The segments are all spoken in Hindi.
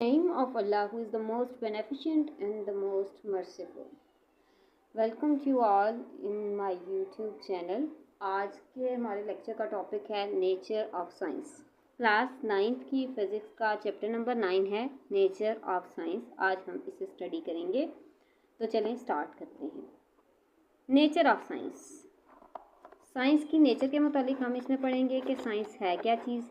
Name of Allah, who is the most beneficent and the most merciful. Welcome to all in my YouTube channel. आज के हमारे लेक्चर का टॉपिक है nature of science. Class 9th की फिज़िक्स का चैप्टर नंबर 9 है नेचर ऑफ साइंस। आज हम इसे स्टडी करेंगे, तो चलें स्टार्ट करते हैं। Nature of science. साइंस की नेचर के मुतालिक हम इसमें पढ़ेंगे कि साइंस है क्या चीज़,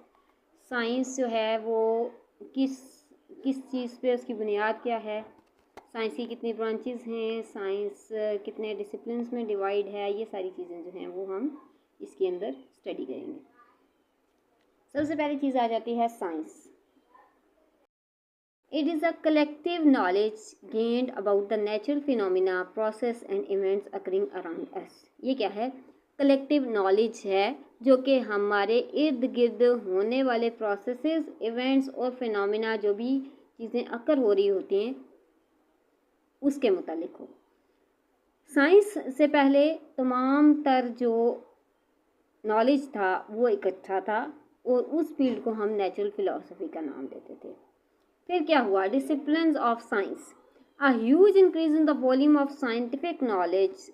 साइंस जो है वो किस चीज़ पे, उसकी बुनियाद क्या है, साइंस की कितनी ब्रांचेस हैं, साइंस कितने डिसिप्लिन्स में डिवाइड है, ये सारी चीज़ें जो हैं वो हम इसके अंदर स्टडी करेंगे। सबसे पहली चीज़ आ जाती है science. It is a collective knowledge gained about the natural phenomena, process and events occurring around us. ये क्या है? कलेक्टिव नॉलेज है जो कि हमारे इर्द गिर्द होने वाले प्रोसेसेस, इवेंट्स और फिनोमिना, जो भी चीज़ें अकर हो रही होती हैं उसके मुतालिक हो। साइंस से पहले तमाम तर जो नॉलेज था वो इकट्ठा था और उस फील्ड को हम नेचुरल फिलॉसफी का नाम देते थे। फिर क्या हुआ? Disciplines of science. A huge increase in the volume of scientific knowledge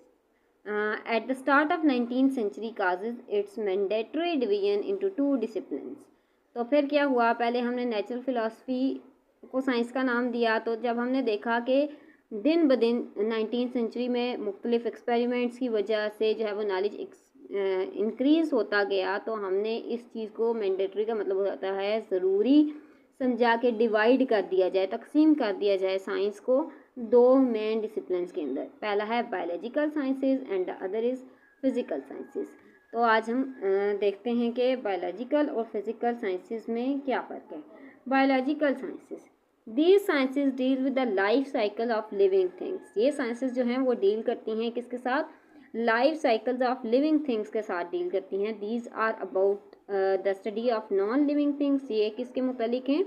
at the start of 19th century causes its mandatory division into two disciplines। तो फिर क्या हुआ? पहले हमने नेचुरल फिलॉसफी को साइंस का नाम दिया, तो जब हमने देखा कि दिन ब दिन 19th सेंचुरी में मुख्तलिफ एक्सपेरिमेंट्स की वजह से जो है वो नॉलेज इंक्रीज़ होता गया, तो हमने इस चीज़ को मैंडेटरी का मतलब होता है ज़रूरी समझा के डिवाइड कर दिया जाए, तकसीम कर दिया जाए साइंस को दो मेन डिसिप्लिन्स के अंदर। पहला है biological sciences and the other is physical sciences. तो आज हम देखते हैं कि बायोलॉजिकल और फिज़िकल साइंसेस में क्या फ़र्क है। Biological sciences, these sciences deal with the life cycle of living things. ये साइंसेस जो हैं वो डील करती हैं किसके साथ? Life cycles of living things के साथ डील करती हैं। These are about the study of non living things. ये किसके मुतालिक हैं?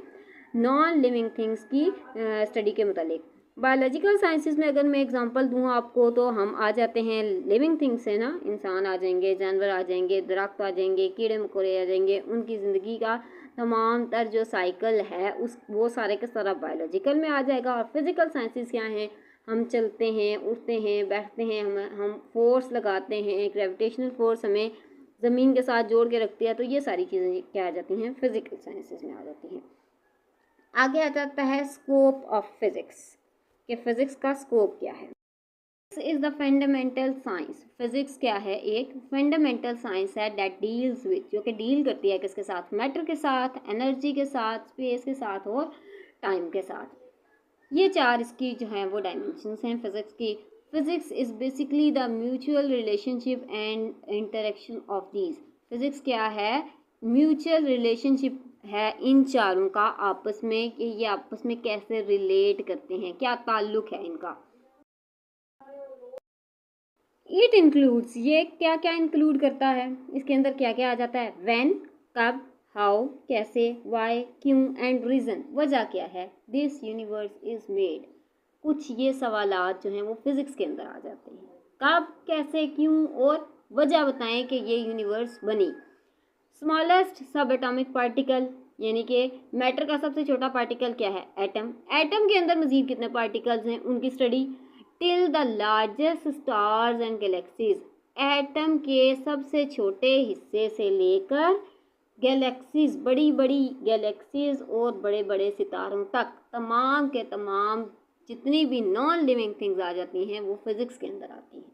नॉन लिविंग थिंग्स की स्टडी के मुतालिक। बायोलॉजिकल साइंसेस में अगर मैं एग्जांपल दूँ आपको, तो हम आ जाते हैं लिविंग थिंग्स से ना, इंसान आ जाएंगे, जानवर आ जाएंगे, दरख्त आ जाएंगे, कीड़े मकोड़े आ जाएंगे। उनकी ज़िंदगी का तमाम तर जो साइकिल है वो सारे के सारा बायोलॉजिकल में आ जाएगा। और फिज़िकल साइंसेस क्या हैं? हम चलते हैं, उठते हैं, बैठते हैं, हम फोर्स लगाते हैं, ग्रेविटेशनल फोर्स हमें ज़मीन के साथ जोड़ के रखती है। तो ये सारी चीज़ें क्या आ जाती हैं? फिज़िकल साइंसेस में आ जाती हैं। आगे आ जाता है स्कोप ऑफ फिज़िक्स, कि फिज़िक्स का स्कोप क्या है। This is the fundamental science. Physics क्या है? एक फंडामेंटल साइंस है दैट डील्स विद, जो कि डील करती है किसके साथ? मैटर के साथ, एनर्जी के साथ, स्पेस के साथ और टाइम के साथ। ये चार इसकी जो हैं वो डायमेंशंस हैं फिज़िक्स की। Physics is basically the mutual relationship and interaction of these. Physics क्या है? म्यूचुअल रिलेशनशिप है इन चारों का आपस में, कि ये आपस में कैसे रिलेट करते हैं, क्या ताल्लुक है इनका। इट इंक्लूड्स, ये क्या क्या इंक्लूड करता है, इसके अंदर क्या क्या आ जाता है? व्हेन, कब, हाउ, कैसे, वाई, क्यों एंड रीज़न, वजह क्या है, दिस यूनिवर्स इज़ मेड। कुछ ये सवालात जो हैं वो फिज़िक्स के अंदर आ जाते हैं। कब, कैसे, क्यों और वजह बताएं कि ये यूनिवर्स बनी। स्मॉलेस्ट सब एटॉमिक पार्टिकल, यानी कि मैटर का सबसे छोटा पार्टिकल क्या है? एटम। एटम के अंदर मजीद कितने पार्टिकल्स हैं, उनकी study. Till the largest stars and galaxies. Atom के सबसे छोटे हिस्से से लेकर गैलेक्सीज, बड़ी बड़ी गैलेक्सीज और बड़े बड़े सितारों तक, तमाम के तमाम जितनी भी नॉन लिविंग थिंग्स आ जाती हैं वो फिज़िक्स के अंदर आती हैं।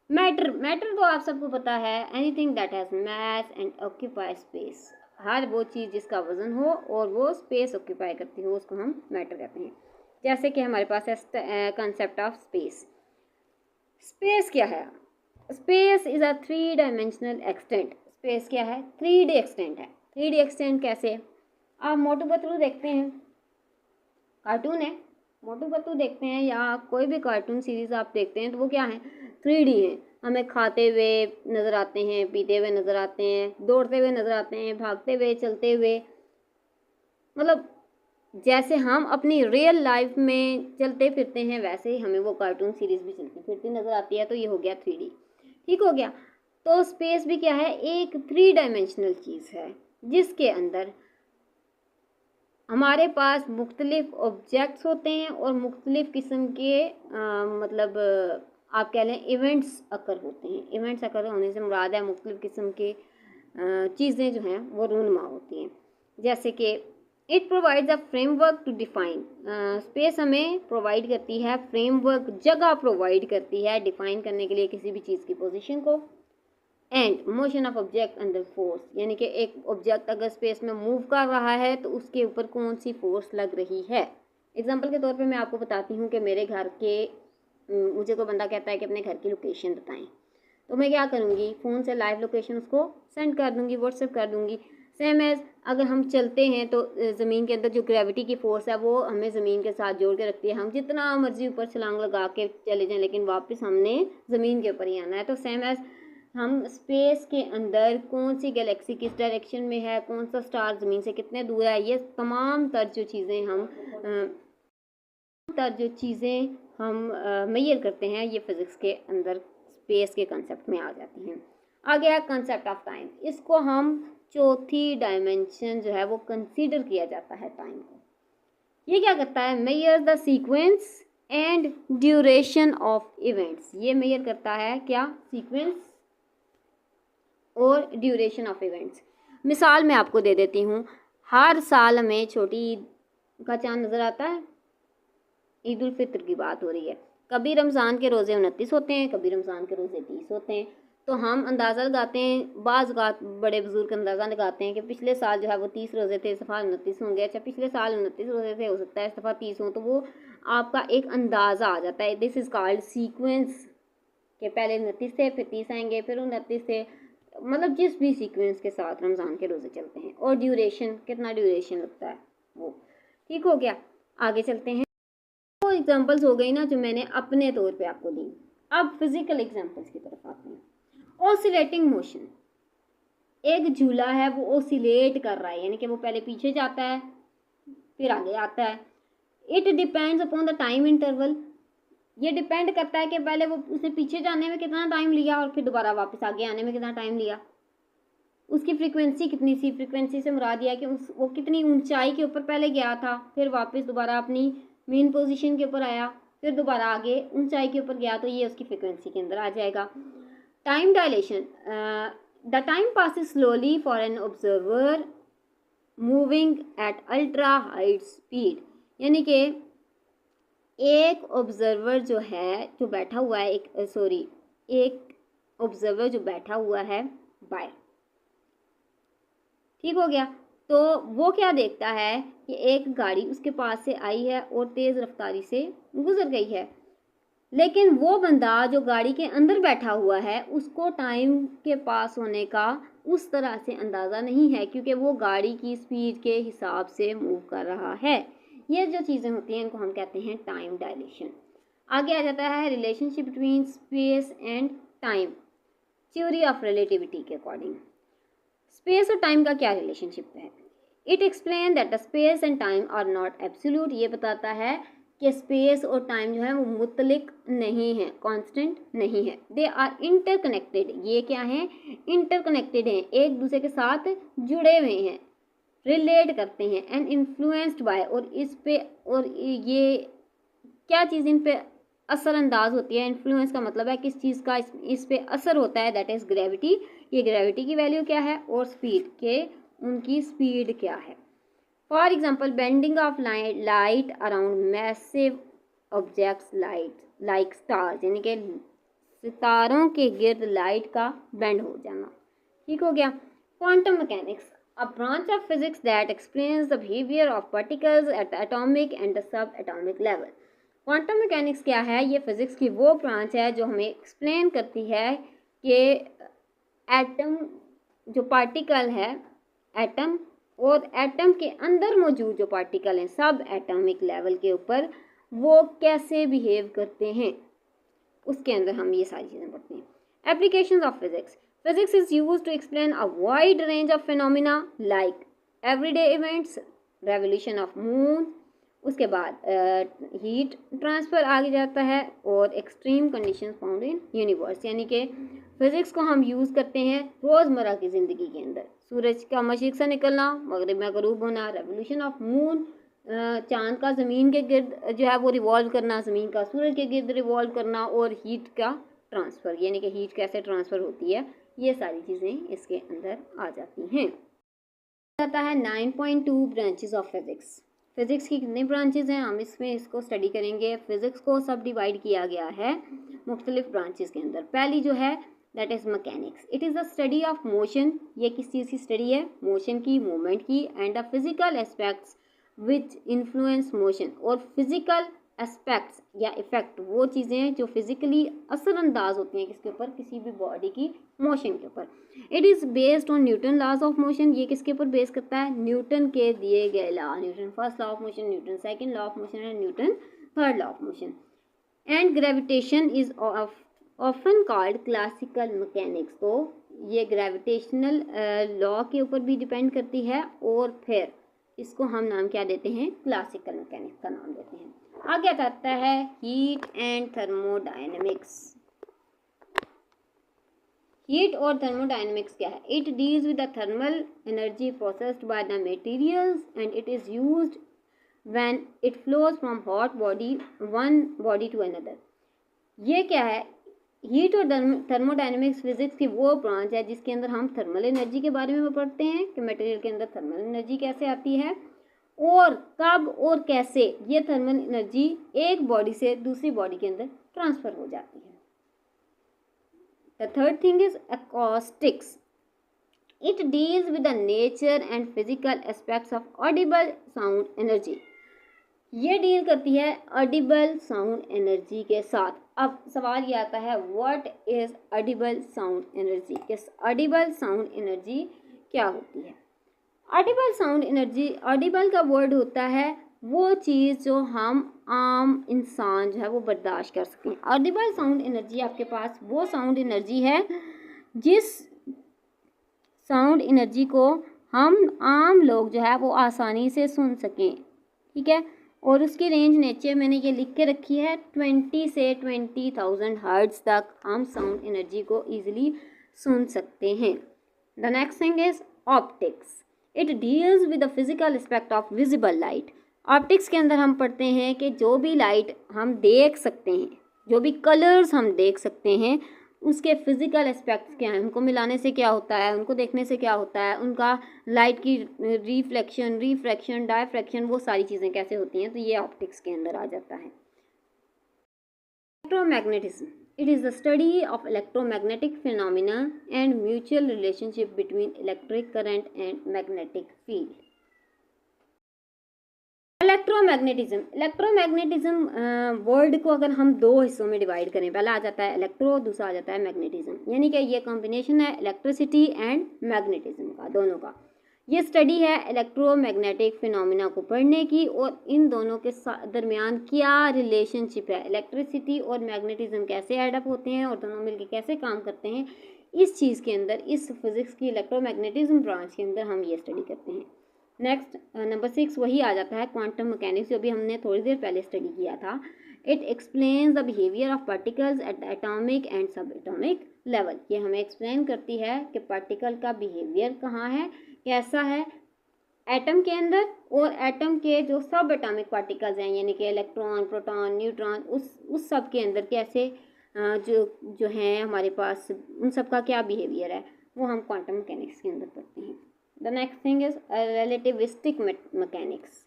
मैटर, मैटर तो आप सबको पता है, anything that has mass and occupy space. हर वो चीज़ जिसका वजन हो और वो स्पेस ऑक्यूपाई करती हो उसको हम मैटर कहते हैं। जैसे कि हमारे पास है कंसेप्ट ऑफ स्पेस। स्पेस क्या है? Space is a 3 dimensional extent. Space क्या है? 3D एक्सटेंट है। 3D एक्सटेंट कैसे? आप मोटू पतलू देखते हैं, कार्टून है, मोटू पतलू देखते हैं या कोई भी कार्टून सीरीज़ आप देखते हैं, तो वो क्या है? 3D है। हमें खाते हुए नज़र आते हैं, पीते हुए नज़र आते हैं, दौड़ते हुए नज़र आते हैं, भागते हुए, चलते हुए, मतलब जैसे हम अपनी रियल लाइफ में चलते फिरते हैं वैसे ही हमें वो कार्टून सीरीज़ भी चलती फिरती नज़र आती है। तो ये हो गया 3D, ठीक हो गया। तो स्पेस भी क्या है? एक 3 डायमेंशनल चीज़ है जिसके अंदर हमारे पास मुख्तलिफ ऑब्जेक्ट्स होते हैं और मुख्तलिफ किस्म के मतलब आप कह लें इवेंट्स अकर होते हैं। इवेंट्स अकर होने से मुराद है मुख्तलिफ किस्म के चीज़ें जो हैं वो रूनुमा होती हैं। जैसे कि it provides a framework to define, space हमें प्रोवाइड करती है, फ्रेमवर्क जगह प्रोवाइड करती है डिफाइन करने के लिए किसी भी चीज़ की पोजीशन को। And motion of object under force, यानी कि एक ऑब्जेक्ट अगर स्पेस में मूव कर रहा है तो उसके ऊपर कौन सी फोर्स लग रही है। एग्जांपल के तौर पे मैं आपको बताती हूँ कि मेरे घर के मुझे कोई बंदा कहता है कि अपने घर की लोकेशन बताएं, तो मैं क्या करूँगी, फ़ोन से लाइव लोकेशन उसको सेंड कर दूँगी, व्हाट्सएप कर दूँगी। सेम एज़ अगर हम चलते हैं तो ज़मीन के अंदर जो ग्रेविटी की फ़ोर्स है वो हमें ज़मीन के साथ जोड़ के रखती है। हम जितना मर्जी ऊपर छलांग लगा के चले जाएं लेकिन वापस हमने ज़मीन के ऊपर ही आना है। तो सेम एज़ हम स्पेस के अंदर कौन सी गैलेक्सी किस डायरेक्शन में है, कौन सा स्टार ज़मीन से कितने दूर है, ये तमाम तर जो चीज़ें हम मेजर करते हैं, ये फिज़िक्स के अंदर स्पेस के कंसेप्ट में आ जाती हैं। आ गया कंसेप्ट ऑफ टाइम, इसको हम चौथी डायमेंशन जो है वो कंसीडर किया जाता है टाइम को। ये क्या करता है, measure the sequence and duration of events. ये मेजर करता है क्या, सीक्वेंस और ड्यूरेशन ऑफ इवेंट्स। मिसाल मैं आपको दे देती हूँ, हर साल हमें छोटी ईद का चांद नज़र आता है। ईद उल फित्र की बात हो रही है। कभी रमज़ान के रोज़े 29 होते हैं, कभी रमज़ान के रोज़े 30 होते हैं। तो हम अंदाज़ा लगाते हैं, बाज़ बड़े बुजुर्ग अंदाज़ा लगाते हैं कि पिछले साल जो है वो 30 रोज़े थे, इस दफ़ा 29 होंगे। अच्छा, पिछले साल 29 रोज़े थे, हो सकता है इस दफ़ा 30 हों। तो वो आपका एक अंदाज़ा आ जाता है। दिस इज़ कॉल्ड सीक्वेंस, के पहले 29 थे, फिर 30 आएंगे, फिर 29 थे, मतलब जिस भी सीक्वेंस के साथ रमज़ान के रोज़े चलते हैं। और ड्यूरेशन, कितना ड्यूरेशन लगता है वो। ठीक हो गया, आगे चलते हैं। वो एग्जांपल्स हो गई ना जो मैंने अपने तौर पे आपको दी। अब फिजिकल एग्जांपल्स की तरफ आते हैं। ऑसिलेटिंग मोशन, एक झूला है वो ओसिलेट कर रहा है, यानी कि वो पहले पीछे जाता है फिर आगे आता है। It depends upon the time interval, ये डिपेंड करता है कि पहले वो उसने पीछे जाने में कितना टाइम लिया और फिर दोबारा वापस आगे आने में कितना टाइम लिया। उसकी फ्रीक्वेंसी कितनी सी, फ्रीक्वेंसी से मुराद दिया कि वो कितनी ऊंचाई के ऊपर पहले गया था, फिर वापस दोबारा अपनी मेन पोजीशन के ऊपर आया, फिर दोबारा आगे ऊंचाई के ऊपर गया, तो ये उसकी फ्रीक्वेंसी के अंदर आ जाएगा। Time dilation, the time passes slowly for an observer moving at ultra high speed, यानी कि एक ऑब्जर्वर जो है, जो बैठा हुआ है, एक ऑब्जर्वर जो बैठा हुआ है बाहर, ठीक हो गया। तो वो क्या देखता है कि एक गाड़ी उसके पास से आई है और तेज़ रफ्तारी से गुजर गई है, लेकिन वो बंदा जो गाड़ी के अंदर बैठा हुआ है उसको टाइम के पास होने का उस तरह से अंदाज़ा नहीं है, क्योंकि वो गाड़ी की स्पीड के हिसाब से मूव कर रहा है। ये जो चीज़ें होती हैं इनको हम कहते हैं टाइम डायलेशन। आगे आ जाता है relationship between space and time, theory of relativity के अकॉर्डिंग। स्पेस और टाइम का क्या रिलेशनशिप है। It explain that the space and time are not absolute, ये बताता है कि स्पेस और टाइम जो है वो मुतलिक नहीं है, कांस्टेंट नहीं है। दे आर इंटरकनेक्टेड, ये क्या है, इंटरकनेक्टेड हैं, एक दूसरे के साथ जुड़े हुए हैं, रिलेट करते हैं। एंड इन्फ्लुएंस्ड बाय, और इस पे और ये क्या चीज़ इन पे असरअंदाज होती है। इन्फ्लुएंस का मतलब है किस चीज़ का इस पे असर होता है, दैट इज़ ग्रेविटी। ये ग्रेविटी की वैल्यू क्या है और स्पीड के, उनकी स्पीड क्या है। For example bending of light around massive objects like stars, यानी कि सितारों के गिर्द लाइट का बेंड हो जाना। ठीक हो गया। Quantum mechanics, a branch of physics that explains the behavior of particles at the atomic and the subatomic level। Quantum mechanics क्या है, ये फिज़िक्स की वो ब्रांच है जो हमें एक्सप्लेन करती है कि एटम जो पार्टिकल है, एटम और एटम के अंदर मौजूद जो पार्टिकल हैं सब एटॉमिक लेवल के ऊपर, वो कैसे बिहेव करते हैं, उसके अंदर हम ये सारी चीज़ें पढ़ते हैं। Applications of physics, Physics is used to explain a wide range of phenomena like everyday events, revolution of moon, उसके बाद हीट ट्रांसफ़र आगे जाता है और extreme conditions found in universe, यानी कि फिज़िक्स को हम यूज़ करते हैं रोज़मर्रा की ज़िंदगी के अंदर। सूरज का मशरिक़ से निकलना, मगरिब में ग़ुरूब होना, रेवोल्यूशन ऑफ मून, चाँद का ज़मीन के गिर्द जो है वो रिवॉल्व करना, ज़मीन का सूरज के गिर्द रिवॉल्व करना, और हीट का ट्रांसफ़र, यानी कि हीट कैसे ट्रांसफ़र होती है, ये सारी चीज़ें इसके अंदर आ जाती हैं। आता है 9.2 ब्रांचेस ऑफ फिज़िक्स। फिज़िक्स की कितने ब्रांचेस हैं, हम इसमें इसको स्टडी करेंगे। फिज़िक्स को सब डिवाइड किया गया है मुख्तलिफ ब्रांचेस के अंदर। पहली जो है that is mechanics. It is the study of motion. ये किस चीज़ की स्टडी है, मोशन की, मूवमेंट की, and the physical aspects which influence motion. और फिजिकल एस्पेक्ट्स या इफ़ेक्ट वो चीज़ें हैं जो फिज़िकली असरअंदाज होती हैं किसके ऊपर, किसी भी बॉडी की मोशन के ऊपर। It is based on Newton laws of motion. ये किसके ऊपर बेस करता है, न्यूटन के दिए गए law, Newton first law of motion, Newton second law of motion and Newton third law of motion. And gravitation is often called classical mechanics. तो ये ग्रेविटेशनल लॉ के ऊपर भी डिपेंड करती है, और फिर इसको हम नाम क्या देते हैं, क्लासिकल मैकेनिक्स का नाम देते हैं। आगे आता है हीट एंड थर्मोडायनेमिक्स। हीट और थर्मोडायनेमिक्स क्या है, it deals with the thermal energy processed by the materials and it is used when it flows from hot body one body to another. ये क्या है, हीट और थर्मोडायनेमिक्स फिजिक्स की वो ब्रांच है जिसके अंदर हम थर्मल एनर्जी के बारे में पढ़ते हैं कि मटेरियल के अंदर थर्मल एनर्जी कैसे आती है, और कब और कैसे ये थर्मल एनर्जी एक बॉडी से दूसरी बॉडी के अंदर ट्रांसफ़र हो जाती है। The third thing is acoustics. It deals with the nature and physical aspects of audible sound energy. ये डील करती है ऑडिबल साउंड एनर्जी के साथ। अब सवाल ये आता है what is Audible sound energy, किस ऑडिबल साउंड एनर्जी क्या होती है। ऑडिबल साउंड एनर्जी, ऑडिबल का वर्ड होता है वो चीज़ जो हम आम इंसान जो है वो बर्दाश्त कर सकें। ऑडिबल साउंड एनर्जी आपके पास वो साउंड एनर्जी है जिस साउंड एनर्जी को हम आम लोग जो है वो आसानी से सुन सकें, ठीक है। और उसकी रेंज नीचे मैंने ये लिख के रखी है 20 से 20,000 हर्ट्ज़ तक हम साउंड एनर्जी को ईजिली सुन सकते हैं। The next thing is optics. It deals with the physical aspect of visible light. Optics के अंदर हम पढ़ते हैं कि जो भी लाइट हम देख सकते हैं, जो भी कलर्स हम देख सकते हैं, उसके फिजिकल एस्पेक्ट्स क्या हैं, उनको मिलाने से क्या होता है, उनको देखने से क्या होता है, उनका लाइट की रिफ्लेक्शन, रिफ्रैक्शन, डायफ्रैक्शन, वो सारी चीज़ें कैसे होती हैं, तो ये ऑप्टिक्स के अंदर आ जाता है। Electromagnetism. It is the study of electromagnetic phenomena and mutual relationship between electric current and magnetic field. Electromagnetism word को अगर हम दो हिस्सों में डिवाइड करें, पहला आ जाता है इलेक्ट्रो, दूसरा आ जाता है मैग्नेटिज्म, यानी कि ये कॉम्बिनेशन है इलेक्ट्रिसिटी एंड मैग्नेटिज्म का, दोनों का। ये स्टडी है इलेक्ट्रोमैग्नेटिक फिनोमिना को पढ़ने की, और इन दोनों के दरमियान क्या रिलेशनशिप है, इलेक्ट्रिसिटी और मैग्नेटिज्म कैसे एडअप होते हैं और दोनों मिलकर कैसे काम करते हैं, इस चीज़ के अंदर, इस फिज़िक्स की इलेक्ट्रोमैग्नेटिज्म ब्रांच के अंदर हम ये स्टडी करते हैं। नेक्स्ट नंबर 6 वही आ जाता है क्वांटम मैकेनिक्स, जो भी हमने थोड़ी देर पहले स्टडी किया था। It explains the behaviour of particles at the atomic and सब एटॉमिक लेवल। ये हमें एक्सप्लेन करती है कि पार्टिकल का बिहेवियर कहाँ है, कैसा है एटम के अंदर, और एटम के जो सब एटॉमिक पार्टिकल्स हैं, यानी कि इलेक्ट्रॉन, प्रोटॉन, न्यूट्रॉन, उस सब के अंदर कैसे जो हैं हमारे पास, उन सब का क्या बिहेवियर है, वो हम क्वांटम मैकेनिक्स के अंदर पढ़ते हैं। The next thing is relativistic mechanics.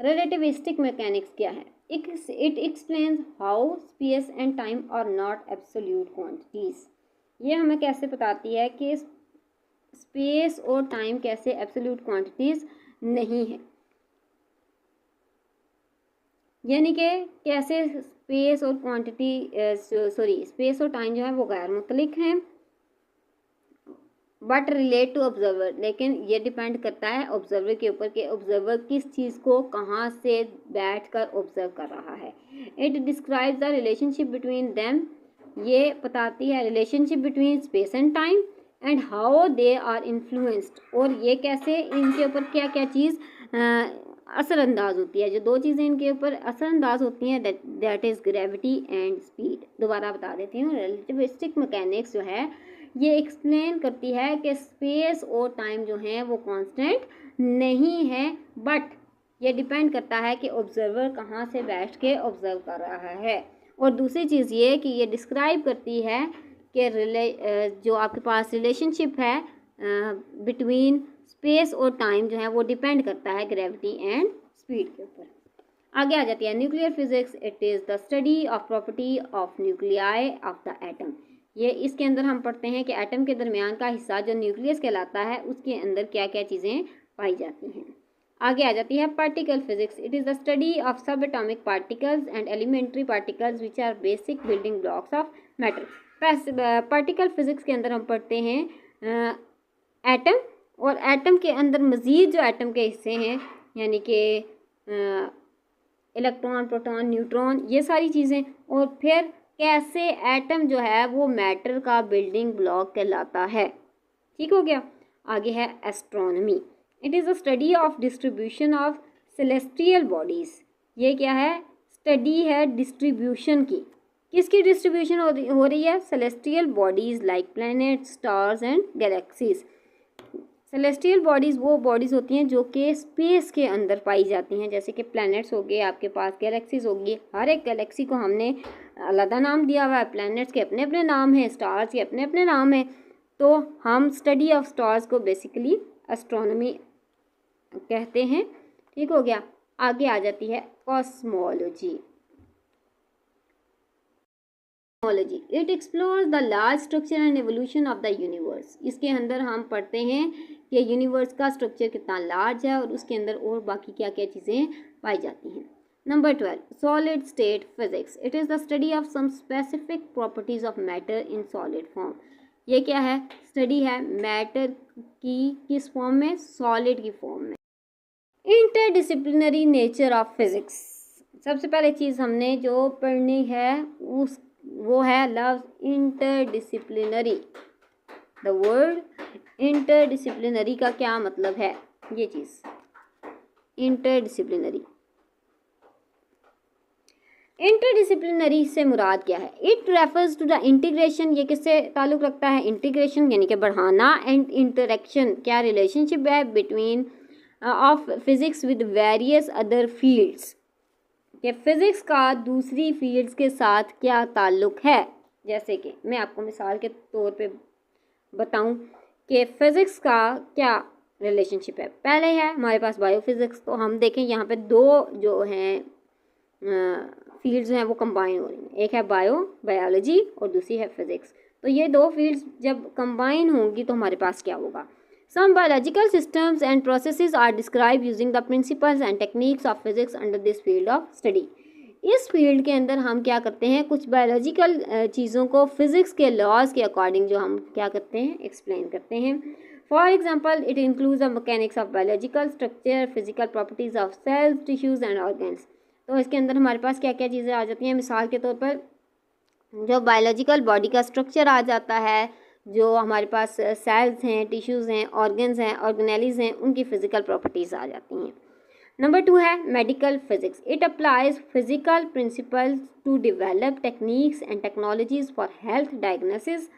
Relativistic mechanics क्या है? It explains how space and time are not absolute quantities. ये हमें कैसे बताती है कि स्पेस और टाइम कैसे एब्सोल्यूट क्वांटिटीज़ नहीं है, यानी कि कैसे स्पेस और स्पेस और टाइम जो है वो गैर मुतलिक हैं, बट रिलेट टू ऑब्जर्वर। लेकिन ये डिपेंड करता है ऑब्जर्वर के ऊपर कि ऑब्जर्वर किस चीज़ को कहाँ से बैठकर ऑब्जर्व कर रहा है। It describes the relationship between them. ये बताती है relationship between space and time and how they are influenced, और ये कैसे इनके ऊपर क्या क्या चीज़ असरअंदाज होती है। जो दो चीज़ें इनके ऊपर असरअंदाज होती हैं that is gravity and speed. दोबारा बता देती हूँ, रिलेटिविस्टिक मैकेनिक्स जो है ये एक्सप्लेन करती है कि स्पेस और टाइम जो है वो कांस्टेंट नहीं है, बट ये डिपेंड करता है कि ऑब्जर्वर कहाँ से बैठ के ऑब्जर्व कर रहा है। और दूसरी चीज़ ये कि ये डिस्क्राइब करती है कि जो आपके पास रिलेशनशिप है बिटवीन स्पेस और टाइम जो है वो डिपेंड करता है ग्रेविटी एंड स्पीड के ऊपर। आगे आ जाती है nuclear physics. It is the study of property of nuclei of the atom. ये इसके अंदर हम पढ़ते हैं कि एटम के दरमियान का हिस्सा जो न्यूक्लियस कहलाता है उसके अंदर क्या क्या चीज़ें पाई जाती हैं। आगे आ जाती है particle physics. It is the study of subatomic particles and elementary particles which are basic building blocks of matter. Particle physics के अंदर हम पढ़ते हैं एटम, और एटम के अंदर मज़ीद जो एटम के हिस्से हैं यानी कि इलेक्ट्रॉन, प्रोटॉन, न्यूट्रॉन, ये सारी चीज़ें, और फिर कैसे एटम जो है वो मैटर का बिल्डिंग ब्लॉक कहलाता है। ठीक हो गया। आगे है astronomy. It is a study of distribution of celestial bodies. ये क्या है? स्टडी है डिस्ट्रीब्यूशन की। किसकी डिस्ट्रीब्यूशन हो रही है? Celestial bodies like planet, stars and galaxies. Celestial bodies वो बॉडीज़ होती हैं जो कि स्पेस के अंदर पाई जाती हैं, जैसे कि प्लैनेट्स हो गए आपके पास, गैलेक्सीज होगी। हर एक गैलेक्सी को हमने अलग नाम दिया हुआ है। प्लैनेट्स के अपने अपने नाम हैं, स्टार्स के अपने अपने नाम हैं। तो हम स्टडी ऑफ स्टार्स को बेसिकली एस्ट्रोनॉमी कहते हैं। ठीक हो गया। आगे आ जाती है cosmology. It explores the large structure and evolution of the universe. इसके अंदर हम पढ़ते हैं कि यूनिवर्स का स्ट्रक्चर कितना लार्ज है और उसके अंदर और बाकी क्या क्या चीज़ें पाई जाती हैं। Number 12 solid state physics. It is the study of some specific properties of matter in solid form. ये क्या है? स्टडी है मैटर की किस फॉर्म में? सॉलिड की फॉर्म में। Interdisciplinary nature of physics. सबसे पहले चीज़ हमने जो पढ़नी है वो है लफ्ज़ इंटरडिसिप्लिनरी। द वर्ड इंटरडिसिप्लिनरी का क्या मतलब है? ये चीज़ इंटरडिसिप्लिनरी से मुराद क्या है? It refers to the integration. ये किससे ताल्लुक़ रखता है? इंटीग्रेशन यानी कि बढ़ाना, एंड इंटरेक्शन क्या रिलेशनशिप है between of physics with various other fields, कि फ़िज़िक्स का दूसरी फील्ड्स के साथ क्या ताल्लुक़ है। जैसे कि मैं आपको मिसाल के तौर पे बताऊं कि फ़िज़िक्स का क्या रिलेशनशिप है। पहले है हमारे पास बायोफिज़िक्स। तो हम देखें यहाँ पे दो जो हैं फील्ड्स हैं वो कंबाइन हो रही हैं। एक है बायोलॉजी और दूसरी है फ़िज़िक्स। तो ये दो फील्ड्स जब कंबाइन होंगी तो हमारे पास क्या होगा? Some biological systems and processes are described using the principles and techniques of physics under this field of study. इस फील्ड के अंदर हम क्या करते हैं? कुछ बायोलॉजिकल चीज़ों को फिज़िक्स के लॉज के अकॉर्डिंग जो हम क्या करते हैं? एक्सप्लेन करते हैं। For example it includes the mechanics of biological structure, physical properties of cells, tissues and organs. तो इसके अंदर हमारे पास क्या क्या चीज़ें आ जाती हैं? मिसाल के तौर पर जो बायोलॉजिकल बॉडी का स्ट्रक्चर आ जाता है, जो हमारे पास सेल्स हैं, टिश्यूज़ हैं, ऑर्गन्स हैं, ऑर्गेनेलीज हैं, उनकी फ़िज़िकल प्रॉपर्टीज़ आ जाती हैं। नंबर 2 है medical physics. It applies physical principles to develop techniques and technologies for health diagnosis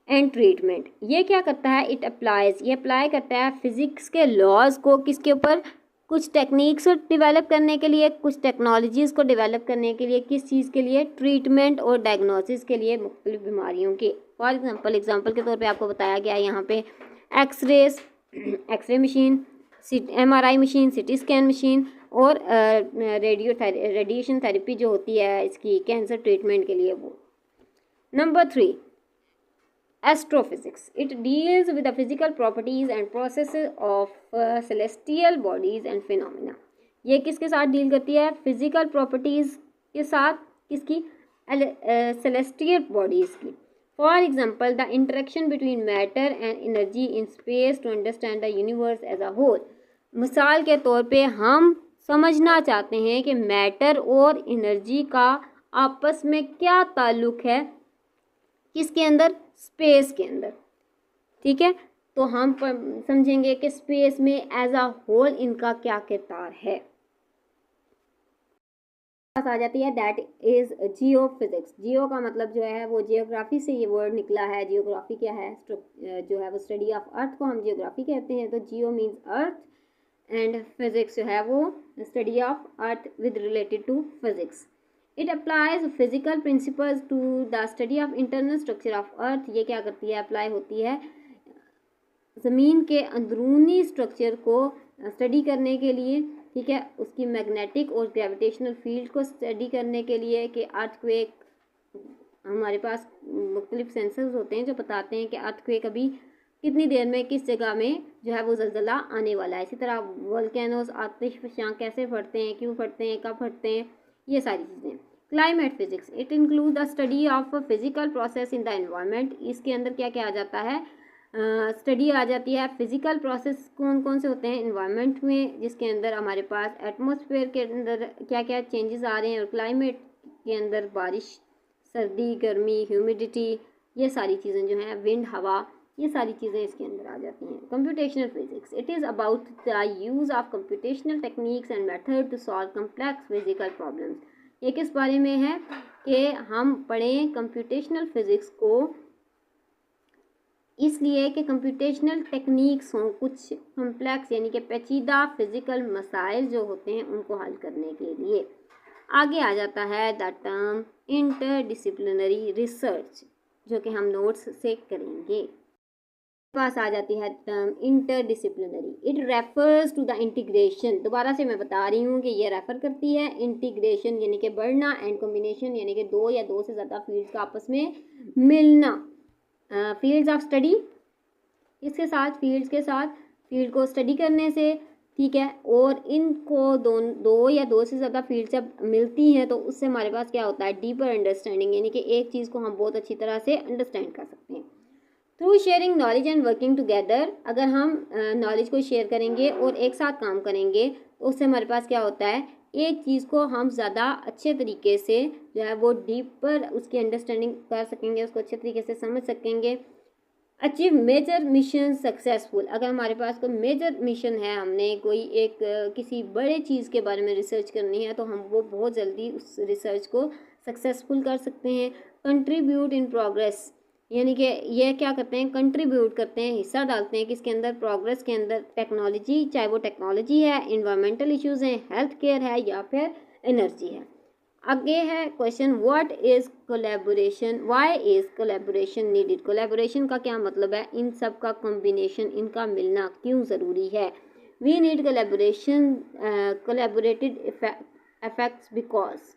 and treatment. ये क्या करता है? ये अप्लाई करता है फिज़िक्स के लॉज को किसके ऊपर? कुछ टेक्निक्स डेवलप करने के लिए, कुछ टेक्नोलॉजीज़ को डेवलप करने के लिए। किस चीज़ के लिए? ट्रीटमेंट और डायग्नोसिस के लिए, मुख्तलिफ बीमारियों के। फॉर एग्जांपल के तौर पे आपको बताया गया है यहाँ पे x ray machine, MRI machine, CT scan machine और रेडिएशन थेरेपी जो होती है इसकी कैंसर ट्रीटमेंट के लिए वो। Number 3 astrophysics. It deals with the physical properties and processes of celestial bodies and phenomena. ये किसके साथ डील करती है? फिजिकल प्रॉपर्टीज़ के साथ। किसकी? सेलेस्टियल बॉडीज़ की। For example the interaction between matter and energy in space to understand the universe as a whole. मिसाल के तौर पे हम समझना चाहते हैं कि मैटर और एनर्जी का आपस में क्या ताल्लुक़ है, किसके अंदर? स्पेस के अंदर। ठीक है। तो हम समझेंगे कि स्पेस में एज अ होल इनका क्या किरदार है। आ जाती है दैट इज जियो फिजिक्स। जियो का मतलब जो है वो जियोग्राफी से ये वर्ड निकला है। जियोग्राफी क्या है, जो है वो स्टडी ऑफ अर्थ को हम जियोग्राफी कहते हैं। तो geo means earth and physics जो है वो study of earth with related to physics. It applies physical principles to the study of internal structure of earth. ये क्या करती है, अप्लाई होती है ज़मीन के अंदरूनी स्ट्रक्चर को स्टडी करने के लिए, ठीक है, उसकी मैग्नेटिक और ग्रेविटेशनल फील्ड को स्टडी करने के लिए कि अर्थक्वेक, हमारे पास मुख्तलिफ सेंसर्स होते हैं जो बताते हैं कि अर्थक्वेक अभी कितनी देर में किस जगह में जो है वो ज़लज़ला आने वाला है। इसी तरह वोल्केनोस, आतिशफशां कैसे फटते हैं, क्यों फटते हैं, कब फटते हैं, ये सारी चीज़ें। Climate physics, it include the study of physical process in the environment. इसके अंदर क्या क्या आ जाता है, स्टडी आ जाती है फिजिकल प्रोसेस कौन कौन से होते हैं एनवायरनमेंट में, जिसके अंदर हमारे पास एटमॉस्फेयर के अंदर क्या क्या चेंजेस आ रहे हैं, और क्लाइमेट के अंदर बारिश, सर्दी, गर्मी, ह्यूमिडिटी, ये सारी चीज़ें जो हैं, विंड, हवा, ये सारी चीज़ें इसके अंदर आ जाती हैं। Computational physics, it is about the use of computational techniques and method to solve complex physical problems. ये किस बारे में है कि हम पढ़ें कंप्यूटेशनल फिजिक्स को इसलिए कि कंप्यूटेशनल टेक्निक्स हों, कुछ कम्प्लेक्स यानी कि पेचीदा फिज़िकल मसाइल जो होते हैं उनको हल करने के लिए। आगे आ जाता है द टर्म इंटरडिसिप्लिनरी रिसर्च, जो कि हम नोट्स से करेंगे। पास आ जाती है term interdisciplinary. It refers to the integration, दोबारा से मैं बता रही हूँ कि ये रेफ़र करती है इंटीग्रेशन यानी कि बढ़ना, एंड कॉम्बिनेशन यानी कि दो या दो से ज़्यादा फील्ड्स का आपस में मिलना। फील्ड्स ऑफ स्टडी, इसके साथ फील्ड्स के साथ फील्ड को स्टडी करने से, ठीक है, और इनको दो या दो से ज़्यादा फील्ड जब मिलती हैं तो उससे हमारे पास क्या होता है, डीपर अंडरस्टैंडिंग, यानी कि एक चीज़ को हम बहुत अच्छी तरह से अंडरस्टैंड कर सकते हैं। Through sharing knowledge and working together, अगर हम नॉलेज को शेयर करेंगे और एक साथ काम करेंगे तो उससे हमारे पास क्या होता है, एक चीज़ को हम ज़्यादा अच्छे तरीके से जो है वो डीपर उसकी अंडरस्टैंडिंग कर सकेंगे, उसको अच्छे तरीके से समझ सकेंगे। अचीव मेजर मिशन सक्सेसफुल, अगर हमारे पास कोई मेजर मिशन है, हमने कोई एक किसी बड़े चीज़ के बारे में रिसर्च करनी है, तो हम वो बहुत जल्दी उस रिसर्च को सक्सेसफुल कर सकते हैं। कंट्रीब्यूट इन प्रोग्रेस, यानी कि ये क्या करते हैं, कंट्रीब्यूट करते हैं, हिस्सा डालते हैं किसके अंदर, प्रोग्रेस के अंदर। टेक्नोलॉजी, चाहे वो टेक्नोलॉजी है, इन्वायरमेंटल इश्यूज़ हैं, हेल्थ केयर है, या फिर एनर्जी है। आगे है question, what is collaboration, why is collaboration needed. Collaboration का क्या मतलब है, इन सब का कॉम्बिनेशन, इनका मिलना क्यों ज़रूरी है। We need collaboration, collaborated effects because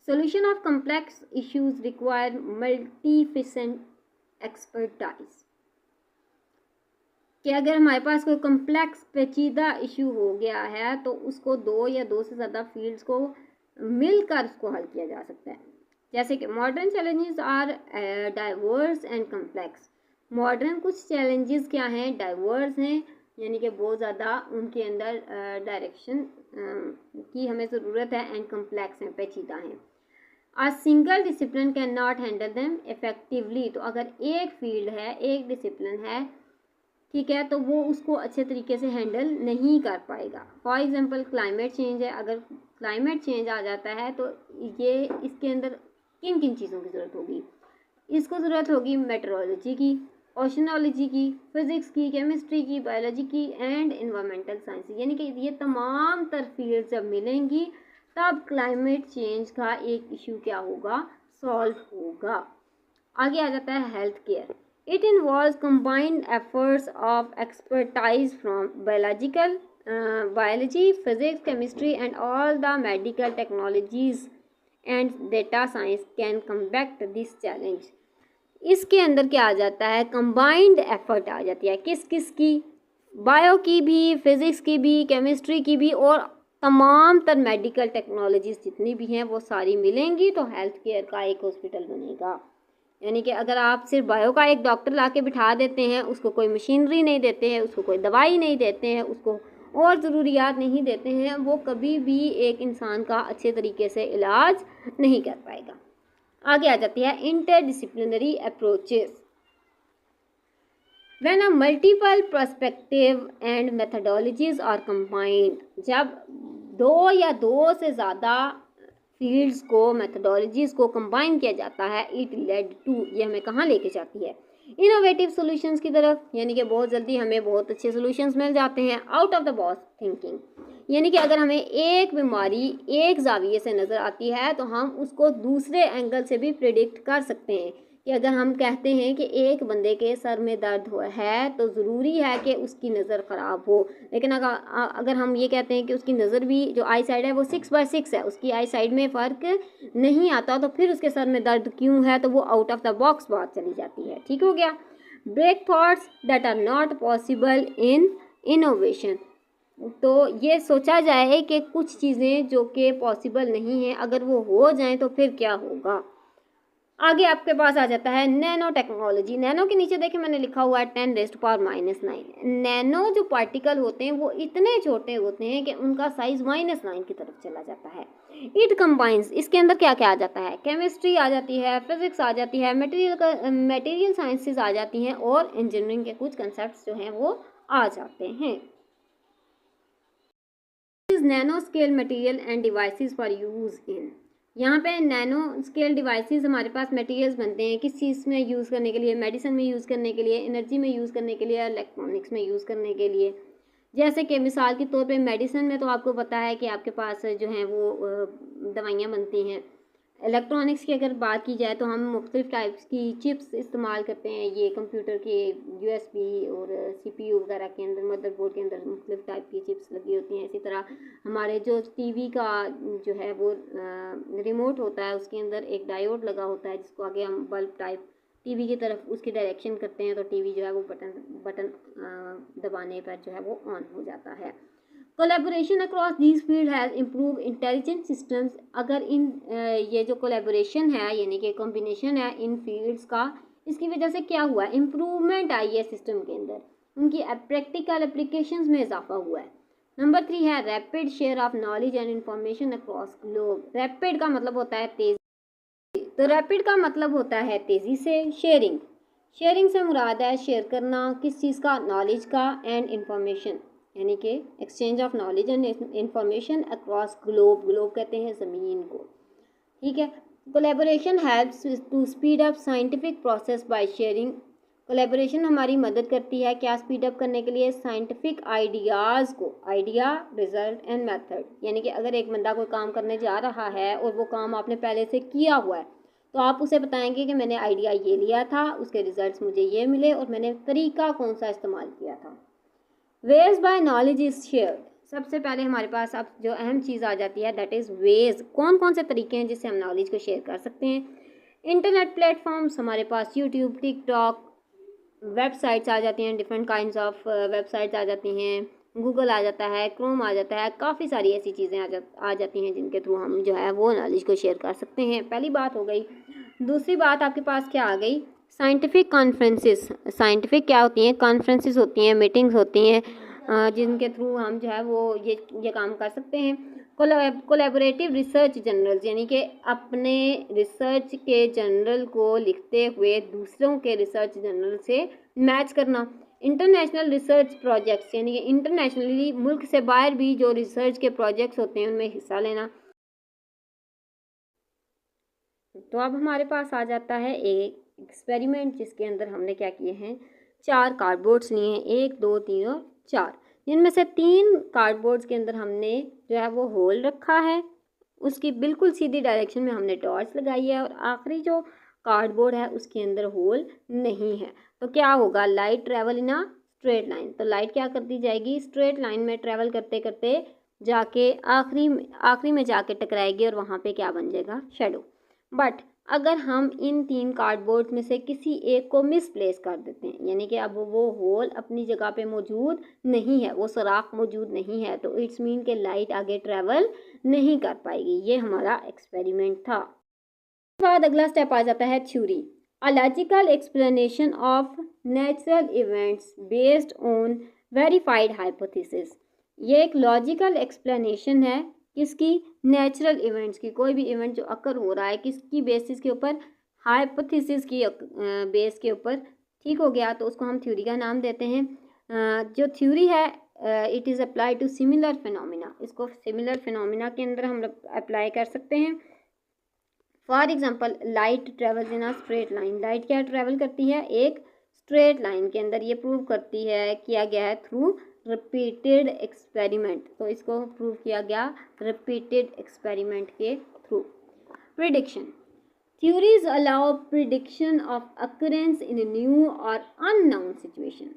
solution of complex issues require multifaceted expertise। कि अगर हमारे पास कोई कम्प्लेक्स पेचीदा इशू हो गया है तो उसको दो या दो से ज़्यादा फील्ड्स को मिलकर उसको हल किया जा सकता है। जैसे कि modern challenges are diverse and complex. Modern कुछ चैलेंजेस क्या हैं, डाइवर्स हैं, यानी कि बहुत ज़्यादा उनके अंदर डायरेक्शन की हमें ज़रूरत है, एंड कम्प्लेक्स हैं, पेचीदा हैं। A single discipline cannot handle them effectively। तो अगर एक फील्ड है, एक डिसिप्लिन है, ठीक है, तो वो उसको अच्छे तरीके से हैंडल नहीं कर पाएगा। फॉर एग्जांपल क्लाइमेट चेंज है, अगर क्लाइमेट चेंज आ जाता है तो ये इसके अंदर किन किन चीज़ों की ज़रूरत होगी, इसको ज़रूरत होगी मेट्रोलॉजी की, ओशनोलॉजी की, फिज़िक्स की, केमिस्ट्री की, बायोलॉजी की, एंड इन्वायरमेंटल साइंस, यानी कि ये तमाम तर फील्ड जब मिलेंगी तब क्लाइमेट चेंज का एक इशू क्या होगा, सॉल्व होगा। आगे आ जाता है health care. It involves combined efforts of expertise from biology, physics, chemistry and all the medical technologies and data science can combat this challenge. इसके अंदर क्या आ जाता है, कंबाइंड एफर्ट आ जाती है, किस किस की, बायो की भी, फिज़िक्स की भी, केमिस्ट्री की भी, और तमाम तर मेडिकल टेक्नोलॉजीज़ जितनी भी हैं वो सारी मिलेंगी तो हेल्थ केयर का एक हॉस्पिटल बनेगा। यानी कि अगर आप सिर्फ बायो का एक डॉक्टर ला के बिठा देते हैं, उसको कोई मशीनरी नहीं देते हैं, उसको कोई दवाई नहीं देते हैं, उसको और ज़रूरियात नहीं देते हैं, वो कभी भी एक इंसान का अच्छे तरीके से इलाज नहीं कर पाएगा। आगे आ जाती है interdisciplinary approaches. When a multiple perspective and methodologies are combined, जब दो या दो से ज़्यादा फील्ड्स को, मेथडोलॉजीज को कंबाइन किया जाता है, इट लेड टू, ये हमें कहाँ लेके जाती है, इनोवेटिव सॉल्यूशंस की तरफ, यानी कि बहुत जल्दी हमें बहुत अच्छे सॉल्यूशंस मिल जाते हैं। Out of the box thinking, यानी कि अगर हमें एक बीमारी एक जाविये से नज़र आती है तो हम उसको दूसरे एंगल से भी प्रिडिक्ट कर सकते हैं कि अगर हम कहते हैं कि एक बंदे के सर में दर्द है तो ज़रूरी है कि उसकी नज़र ख़राब हो, लेकिन अगर हम ये कहते हैं कि उसकी नज़र भी, जो आई साइड है वो 6/6 है, उसकी आई साइड में फ़र्क नहीं आता, तो फिर उसके सर में दर्द क्यों है, तो वो आउट ऑफ द बॉक्स बात चली जाती है। ठीक हो गया। Break thoughts that are not possible in innovation, तो ये सोचा जाए कि कुछ चीज़ें जो कि पॉसिबल नहीं है, अगर वो हो जाएं तो फिर क्या होगा। आगे आपके पास आ जाता है नैनो टेक्नोलॉजी। नैनो के नीचे देखिए मैंने लिखा हुआ है 10⁻⁹। नैनो जो पार्टिकल होते हैं वो इतने छोटे होते हैं कि उनका साइज -9 की तरफ चला जाता है। इट कंबाइंस, इसके अंदर क्या क्या आ जाता है, केमिस्ट्री आ जाती है, फिजिक्स आ जाती है, मटेरियल साइंसेज आ जाती हैं, और इंजीनियरिंग के कुछ कंसेप्ट जो हैं वो आ जाते हैं। Nano scale material end devices for use in, यहाँ पे नैनो स्केल डिवाइसेस हमारे पास मटेरियल्स बनते हैं किस चीज़ में यूज़ करने के लिए, मेडिसिन में यूज़ करने के लिए, एनर्जी में यूज़ करने के लिए, इलेक्ट्रॉनिक्स में यूज़ करने के लिए। जैसे कि मिसाल के तौर पे मेडिसिन में तो आपको पता है कि आपके पास जो है वो दवाइयाँ बनती हैं। इलेक्ट्रॉनिक्स की अगर बात की जाए तो हम मुख्तलिफ़ टाइप्स की चिप्स इस्तेमाल करते हैं, ये कंप्यूटर के USB और CPU वगैरह के अंदर, मदरबोर्ड के अंदर मुख्तलिफ़ टाइप की चिप्स लगी होती हैं। इसी तरह हमारे जो TV का जो है वो रिमोट होता है, उसके अंदर एक डायोड लगा होता है जिसको आगे हम बल्ब टाइप TV की तरफ उसकी डायरेक्शन करते हैं तो TV जो है वो बटन दबाने पर जो है वो ऑन हो जाता है। Collaboration across these field has improve intelligent systems, अगर इन ये जो कोलैबोरेशन है यानी कि कॉम्बिनेशन है इन फील्ड्स का, इसकी वजह से क्या हुआ है, इम्प्रूवमेंट आई है सिस्टम के अंदर, उनकी प्रैक्टिकल एप्लीकेशंस में इजाफा हुआ है। नंबर 3 है rapid share of knowledge and information across globe. Rapid का मतलब होता है तेज़ी, तो रैपिड का मतलब होता है तेज़ी से। शेयरिंग, शेयरिंग से मुराद है शेयर करना, किस चीज़ का, नॉलेज का, एंड इंफॉर्मेशन यानी कि exchange of knowledge and information across globe, globe कहते हैं ज़मीन को। ठीक है। Collaboration helps to speed up scientific process by sharing, collaboration हमारी मदद करती है क्या, स्पीड अप करने के लिए, साइंटिफिक आइडियाज़ को, आइडिया, रिजल्ट एंड मेथड, यानी कि अगर एक बंदा कोई काम करने जा रहा है और वो काम आपने पहले से किया हुआ है तो आप उसे बताएंगे कि मैंने आइडिया ये लिया था, उसके रिजल्ट्स मुझे ये मिले और मैंने तरीका कौन सा इस्तेमाल किया था। Veg by knowledge is shared, सबसे पहले हमारे पास अब जो अहम चीज़ आ जाती है दैट इज़ वेज, कौन कौन से तरीके हैं जिससे हम नॉलेज को शेयर कर सकते हैं। इंटरनेट प्लेटफॉर्म्स हमारे पास यूट्यूब, टिकटॉक, वेबसाइट्स आ जाती हैं, डिफरेंट काइंड्स ऑफ वेबसाइट्स आ जाती हैं, गूगल आ जाता है, क्रोम आ जाता है, काफ़ी सारी ऐसी चीज़ें आ जाती हैं जिनके थ्रू हम जो है वो नॉलेज को शेयर कर सकते हैं। पहली बात हो गई। दूसरी बात आपके पास क्या आ गई, साइंटिफिक कॉन्फ्रेंसेस। साइंटिफिक क्या होती हैं, कॉन्फ्रेंसेस होती हैं, मीटिंग्स होती हैं जिनके थ्रू हम जो है वो ये काम कर सकते हैं। कोलैबोरेटिव रिसर्च जर्नल्स, यानी कि अपने रिसर्च के जर्नल को लिखते हुए दूसरों के रिसर्च जर्नल से मैच करना। इंटरनेशनल रिसर्च प्रोजेक्ट्स, यानी कि इंटरनेशनली मुल्क से बाहर भी जो रिसर्च के प्रोजेक्ट्स होते हैं उनमें हिस्सा लेना। तो अब हमारे पास आ जाता है एक एक्सपेरिमेंट जिसके अंदर हमने क्या किए हैं, 4 कार्डबोर्ड्स लिए हैं, 1, 2, 3 और 4, जिनमें से 3 कार्डबोर्ड्स के अंदर हमने जो है वो होल रखा है, उसकी बिल्कुल सीधी डायरेक्शन में हमने टॉर्च लगाई है, और आखिरी जो कार्डबोर्ड है उसके अंदर होल नहीं है। तो क्या होगा, light travel in a straight line, तो लाइट क्या करती जाएगी, स्ट्रेट लाइन में ट्रेवल करते करते जाके आखिरी में जाके टकराएगी और वहाँ पे क्या बन जाएगा, शेडो। बट अगर हम इन 3 कार्डबोर्ड में से किसी एक को मिसप्लेस कर देते हैं, यानी कि अब वो होल अपनी जगह पे मौजूद नहीं है, वो सुराख मौजूद नहीं है, तो इट्स मीन कि लाइट आगे ट्रैवल नहीं कर पाएगी। ये हमारा एक्सपेरिमेंट था। उसके बाद अगला स्टेप आ जाता है theory, a logical explanation of natural events based on verified hypothesis. ये एक लॉजिकल एक्सप्लेनेशन है किसकी, नेचुरल इवेंट्स की, कोई भी इवेंट जो अकर हो रहा है किसकी बेसिस के ऊपर, हाइपोथेसिस की बेस के ऊपर। ठीक हो गया, तो उसको हम थ्योरी का नाम देते हैं। जो थ्योरी है it is apply to similar phenomena, इसको सिमिलर फिनोमिना के अंदर हम अप्लाई कर सकते हैं। For example light travels in a straight line, light क्या ट्रेवल करती है, एक स्ट्रेट लाइन के अंदर, ये प्रूव करती है किया गया है थ्रू रिपीटेड एक्सपेरिमेंट, तो इसको प्रूव किया गया रिपीटेड एक्सपेरिमेंट के through. Prediction, theories allow prediction of occurrence in new और अननोन सिचुएशन,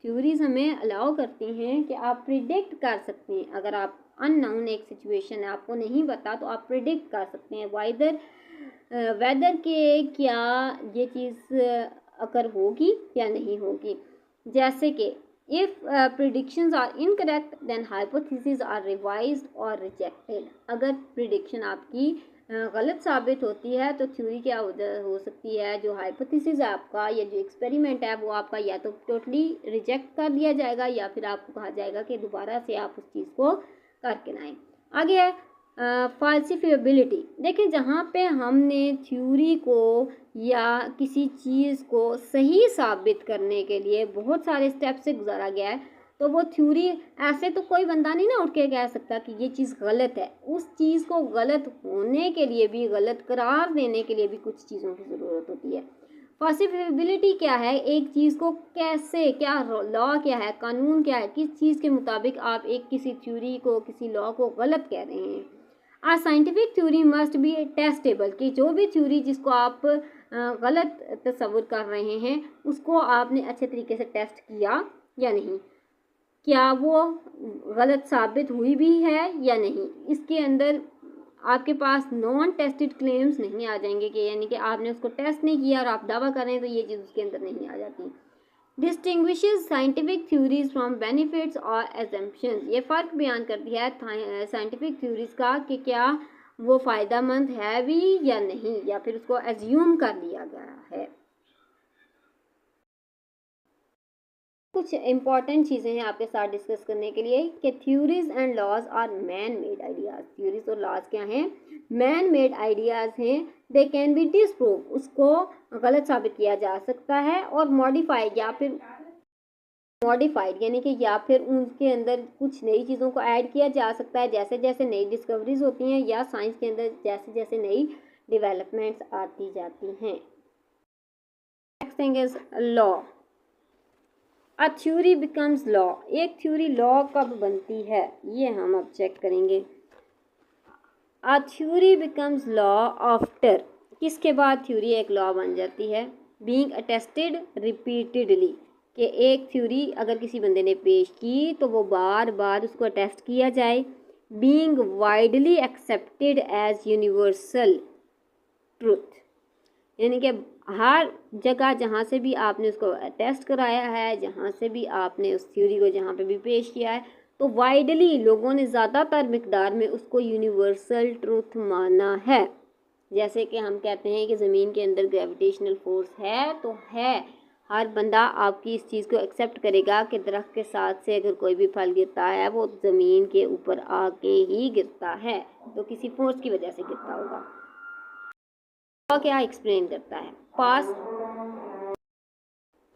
थ्योरीज हमें अलाउ करती हैं कि आप प्रिडिक्ट कर सकते हैं, अगर आप अननोन एक सिचुएशन है आपको नहीं पता तो आप प्रिडिक्ट कर सकते हैं वेदर के क्या ये चीज़ अकर होगी या नहीं होगी। जैसे कि if predictions are incorrect then hypothesis are revised और रिजेक्टेड, अगर प्रिडिक्शन आपकी गलत साबित होती है तो थ्योरी क्या हो सकती है, जो हाइपोथेसिस है आपका या जो एक्सपेरिमेंट है वो आपका या तो टोटली रिजेक्ट कर दिया जाएगा या फिर आपको कहा जाएगा कि दोबारा से आप उस चीज़ को करके लाएं। आगे है फाल्सिफिएबिलिटी, देखिए जहाँ पे हमने थ्योरी को या किसी चीज़ को सही साबित करने के लिए बहुत सारे स्टेप से गुजारा गया है, तो वो थ्योरी ऐसे तो कोई बंदा नहीं ना उठ के कह सकता कि ये चीज़ गलत है, उस चीज़ को गलत होने के लिए भी, गलत करार देने के लिए भी कुछ चीज़ों की ज़रूरत होती है। फाल्सिफिएबिलिटी क्या है, एक चीज़ को कैसे, क्या लॉ क्या है, कानून क्या है, किस चीज़ के मुताबिक आप एक किसी थ्योरी को, किसी लॉ को गलत कह रहे हैं। A scientific theory must be testable, कि जो भी थ्योरी जिसको आप गलत तस्वुर कर रहे हैं उसको आपने अच्छे तरीके से टेस्ट किया या नहीं, क्या वो गलत साबित हुई भी है या नहीं। इसके अंदर आपके पास नॉन टेस्टेड क्लेम्स नहीं आ जाएंगे, कि यानी कि आपने उसको टेस्ट नहीं किया और आप दावा कर रहे हैं, तो ये चीज़ उसके अंदर नहीं आ जाती। Distinguishes scientific theories from benefits और एजम्पशंस, ये फ़र्क बयान करती है साइंटिफिक थ्योरीज का कि क्या वो फ़ायदेमंद है भी या नहीं, या फिर उसको एज्यूम कर लिया गया है। कुछ इम्पॉर्टेंट चीज़ें हैं आपके साथ डिस्कस करने के लिए कि theories and laws are man made ideas, theories और लॉज क्या हैं, मैन मेड आइडियाज़ हैं। दे कैन बी डिसप्रूव, उसको गलत साबित किया जा सकता है, और मॉडिफाइड या फिर मॉडिफाइड यानी कि या फिर उनके अंदर कुछ नई चीज़ों को ऐड किया जा सकता है, जैसे जैसे नई डिस्कवरीज होती हैं या साइंस के अंदर जैसे जैसे नई डेवलपमेंट्स आती जाती हैं। Next thing is law. A theory becomes law, एक थ्योरी लॉ कब बनती है ये हम अब चेक करेंगे। A theory becomes law after, किसके बाद थ्योरी एक लॉ बन जाती है, बीइंग अटेस्टेड रिपीटेडली, कि एक थ्योरी अगर किसी बंदे ने पेश की तो वो बार बार उसको अटेस्ट किया जाए, being widely accepted as universal truth, यानी कि हर जगह जहाँ से भी आपने उसको टेस्ट कराया है, जहाँ से भी आपने उस थ्योरी को जहाँ पे भी पेश किया है, तो वाइडली लोगों ने ज़्यादातर मिकदार में उसको यूनिवर्सल ट्रूथ माना है। जैसे कि हम कहते हैं कि ज़मीन के अंदर ग्रेविटेशनल फोर्स है तो है, हर बंदा आपकी इस चीज़ को एक्सेप्ट करेगा कि दरख्त के साथ से अगर कोई भी फल गिरता है वो ज़मीन के ऊपर आके ही गिरता है, तो किसी फोर्स की वजह से गिरता होगा। लॉ क्या एक्सप्लेन करता है, पास्ट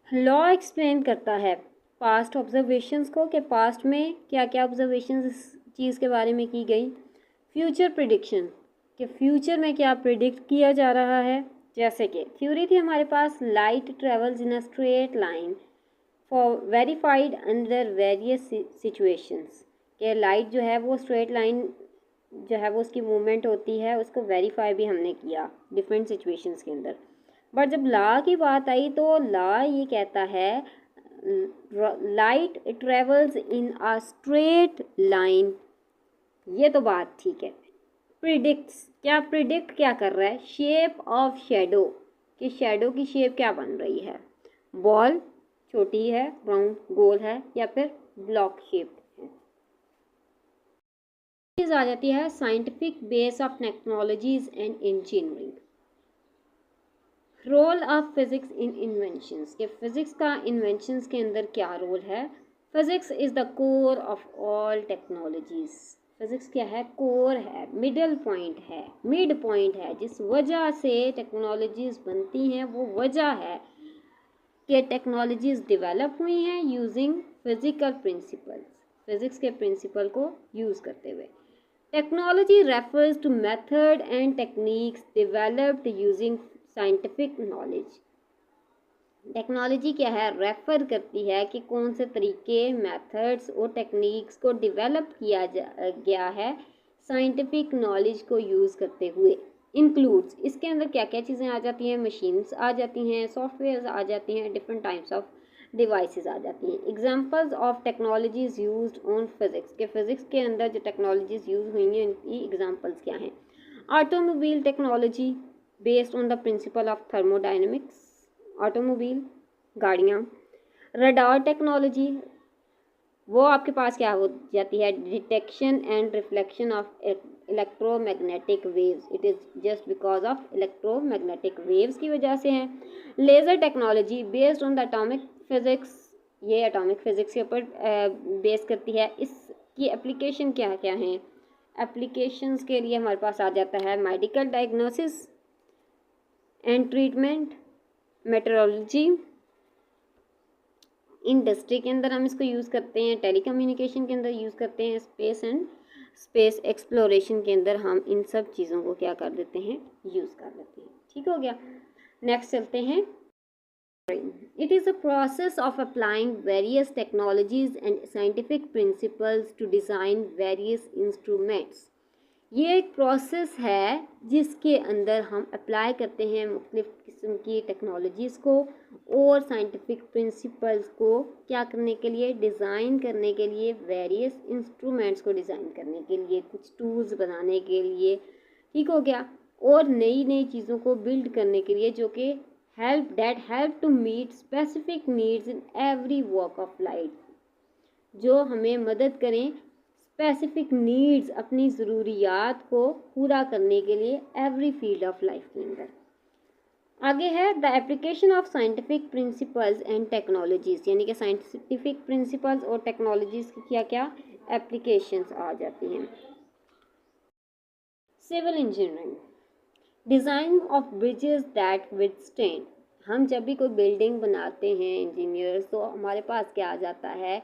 लॉ एक्सप्लेन करता है पास्ट ऑब्जर्वेशंस को, कि पास्ट में क्या क्या ऑब्जर्वेशंस इस चीज़ के बारे में की गई। फ्यूचर प्रिडिक्शन, कि फ्यूचर में क्या प्रिडिक्ट किया जा रहा है, जैसे कि थ्योरी थी हमारे पास light travels in a straight line for verified under various situations, कि लाइट जो है वो स्ट्रेट लाइन जो है वो उसकी मूवमेंट होती है, उसको वेरीफाई भी हमने किया डिफरेंट सिचुएशंस के अंदर। बट जब लॉ की बात आई तो लॉ ये कहता है light travels in a straight line, ये तो बात ठीक है। प्रिडिक्ट्स, क्या प्रिडिक्ट क्या कर रहा है, शेप ऑफ शेडो, कि शेडो की शेप क्या बन रही है, बॉल छोटी है, राउंड गोल है, या फिर ब्लॉक शेप है। चीज आ जाती है scientific base of technologies and engineering. Role of physics in inventions, के फिजिक्स का इन्वेंशंस के अंदर क्या रोल है। Physics is the core of all technologies, physics क्या है, कोर है, मिड पॉइंट है, जिस वजह से टेक्नोलॉजीज बनती हैं वो वजह है कि टेक्नोलॉजीज डेवलप हुई हैं यूजिंग फिजिकल प्रिंसिपल्स, फिजिक्स के प्रिंसिपल को यूज़ करते हुए। Technology refers to method and techniques developed using scientific knowledge. Technology क्या है, रेफर करती है कि कौन से तरीके, मेथड्स और टेक्निक्स को डेवलप किया गया है साइंटिफिक नॉलेज को यूज़ करते हुए। इंक्लूड्स, इसके अंदर क्या क्या चीज़ें आ जाती हैं, मशीन्स आ जाती हैं, सॉफ्टवेयर आ जाती हैं, डिफरेंट टाइप्स ऑफ डिवाइसेस आ जाती हैं। Examples of technologies used on physics, के फिजिक्स के अंदर जो टेक्नोलॉजीज यूज हुई हैं इनकी एग्जांपल्स क्या हैं। Automobile technology based on the principle of thermodynamics, automobile गाड़ियाँ। रडार टेक्नोलॉजी, वो आपके पास क्या हो जाती है, detection and reflection of electromagnetic waves, it is just because of electromagnetic waves की वजह से है। Laser technology based on the atomic physics, ये एटॉमिक फिजिक्स के ऊपर बेस करती है। इसकी एप्लीकेशन क्या क्या हैं, एप्लीकेशंस के लिए हमारे पास आ जाता है medical diagnosis and treatment, metrology, industry के अंदर हम इसको यूज़ करते हैं, टेलीकम्युनिकेशन के अंदर यूज़ करते हैं, स्पेस एक्सप्लोरेशन के अंदर हम इन सब चीज़ों को क्या कर देते हैं, यूज़ कर लेते हैं। ठीक हो गया। नेक्स्ट चलते हैं। It is a process of applying various technologies and scientific principles to design various instruments. ये एक प्रोसेस है जिसके अंदर हम अप्लाई करते हैं मुख्तलिफ़ किस्म की टेक्नोलॉजीज़ को और साइंटिफिक प्रिंसिपल्स को क्या करने के लिए, डिज़ाइन करने के लिए, वेरियस इंस्ट्रूमेंट्स को डिज़ाइन करने के लिए, कुछ टूल्स बनाने के लिए। ठीक हो गया। और नई नई चीज़ों को बिल्ड करने के लिए जो कि help to meet specific needs in every walk of life, जो हमें मदद करें स्पेसिफिक नीड्स, अपनी ज़रूरियात को पूरा करने के लिए एवरी फील्ड ऑफ लाइफ के अंदर। आगे है the application of scientific principles and technologies, यानी कि साइंटिफिक प्रिंसिपल्स और टेक्नोलॉजीज़ की क्या क्या एप्लीकेशंस आ जाती हैं। Civil engineering, design of bridges that withstand, हम जब भी कोई बिल्डिंग बनाते हैं इंजीनियर्स, तो हमारे पास क्या आ जाता है,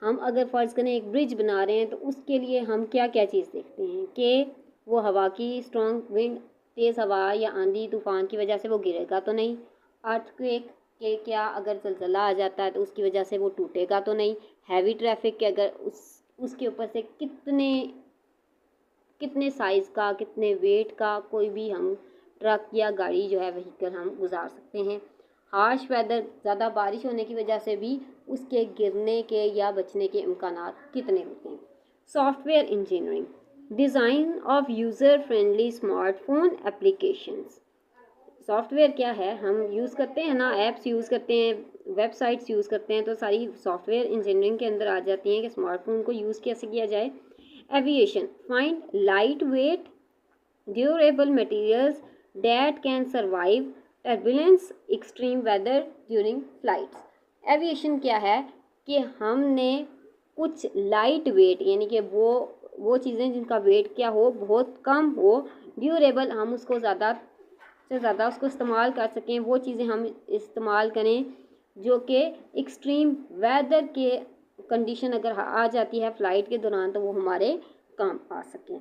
हम अगर फ़र्ज़ करें एक ब्रिज बना रहे हैं तो उसके लिए हम क्या क्या चीज़ देखते हैं कि वो हवा की स्ट्रॉन्ग विंड, तेज़ हवा या आंधी तूफ़ान की वजह से वो गिरेगा तो नहीं, अर्थक्वेक के क्या अगर ज़लज़ला आ जाता है तो उसकी वजह से वो टूटेगा तो नहीं, हैवी ट्रैफिक के अगर उसके ऊपर से कितने साइज़ का, कितने वेट का कोई भी हम ट्रक या गाड़ी जो है व्हीकल हम गुजार सकते हैं। हार्श वेदर, ज़्यादा बारिश होने की वजह से भी उसके गिरने के या बचने के इम्कानात कितने होते हैं। Software engineering, design of user friendly smartphone applications. Software क्या है, हम यूज़ करते हैं ना, ऐप्स यूज़ करते हैं, वेबसाइट्स यूज़ करते हैं, तो सारी सॉफ्टवेयर इंजीनियरिंग के अंदर आ जाती हैं कि स्मार्टफोन को यूज़ कैसे किया जाए। Aviation, find light weight durable materials that can survive turbulence, extreme weather during flights. Aviation क्या है कि हमने कुछ लाइट वेट, यानी कि वो चीज़ें जिनका वेट क्या हो, बहुत कम हो, ड्यूरेबल, हम उसको ज़्यादा से ज़्यादा उसको इस्तेमाल कर सकें, वो चीज़ें हम इस्तेमाल करें जो कि एक्सट्रीम वेदर के कंडीशन अगर आ जाती है फ़्लाइट के दौरान तो वो हमारे काम आ सकें।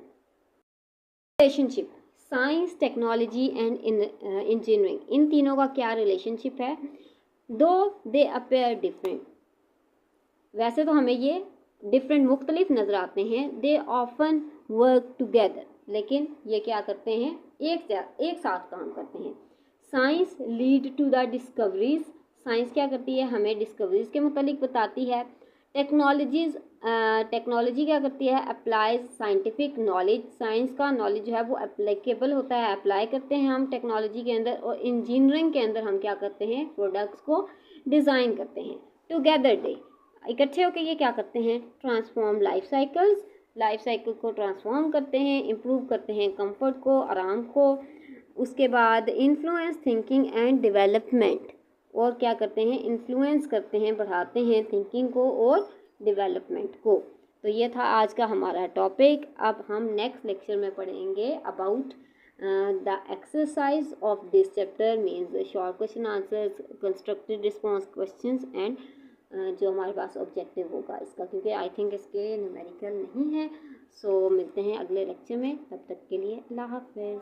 Relationship, science, technology and engineering, इन तीनों का क्या रिलेशनशिप है। दो दे अपेयर डिफरेंट, वैसे तो हमें ये डिफरेंट मुख्तलिफ नज़र आते हैं, दे ऑफन वर्क टुगेदर, लेकिन ये क्या करते हैं, एक साथ काम करते हैं। Science lead to the discoveries, science क्या करती है, हमें डिस्कवरीज के मुतालिक बताती है। टेक्नोलॉजी क्या करती है, अप्लाइज साइंटिफिक नॉलेज, साइंस का नॉलेज जो है वो एप्लीकेबल होता है, अप्लाई करते हैं हम टेक्नोलॉजी के अंदर। और इंजीनियरिंग के अंदर हम क्या करते हैं, प्रोडक्ट्स को डिज़ाइन करते हैं। टुगेदर दे, इकट्ठे होकर ये क्या करते हैं, ट्रांसफॉर्म लाइफ साइकिल को ट्रांसफॉर्म करते हैं, इम्प्रूव करते हैं कंफर्ट को, आराम को। उसके बाद इन्फ्लुएंस थिंकिंग एंड डेवलपमेंट, और क्या करते हैं, इन्फ्लुएंस करते हैं, बढ़ाते हैं थिंकिंग को और डेवलपमेंट को। तो ये था आज का हमारा टॉपिक। अब हम नेक्स्ट लेक्चर में पढ़ेंगे about the exercise of this chapter means short question answers, constructed response questions and जो हमारे पास ऑब्जेक्टिव होगा इसका, क्योंकि आई थिंक इसके न्यूमेरिकल नहीं है। सो मिलते हैं अगले लेक्चर में, तब तक के लिए अल्लाह हाफ़िज़।